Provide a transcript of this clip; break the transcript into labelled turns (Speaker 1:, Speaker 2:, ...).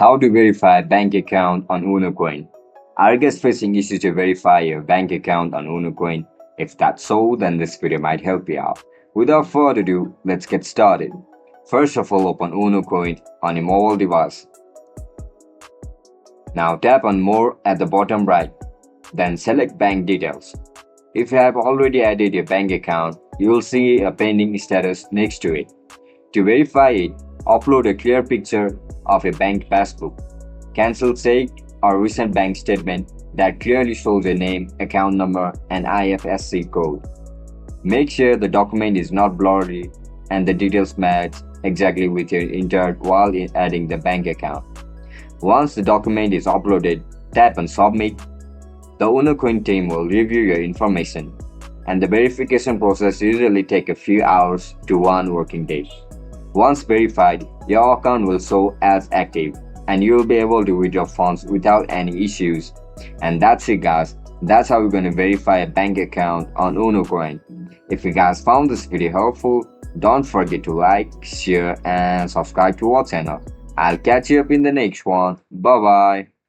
Speaker 1: How to verify bank account on UnoCoin. Are you guys facing issues to verify your bank account on UnoCoin? If that's so, then this video might help you out. Without further ado, let's get started. First of all, open UnoCoin on your mobile device. Now tap on More at the bottom right. Then select Bank Details. If you have already added your bank account, you will see a pending status next to it. To verify it, upload a clear picture of a bank passbook, cancel check or recent bank statement that clearly shows your name, account number, and IFSC code. Make sure the document is not blurry and the details match exactly with your entered while adding the bank account. Once the document is uploaded, tap on Submit. The UnoCoin team will review your information, and the verification process usually takes a few hours to 1 working day. Once verified, your account will show as active and you will be able to withdraw funds without any issues. And that's it guys, that's how we're going to verify a bank account on UnoCoin. If you guys found this video helpful, don't forget to like, share and subscribe to our channel. I'll catch you up in the next one. Bye bye.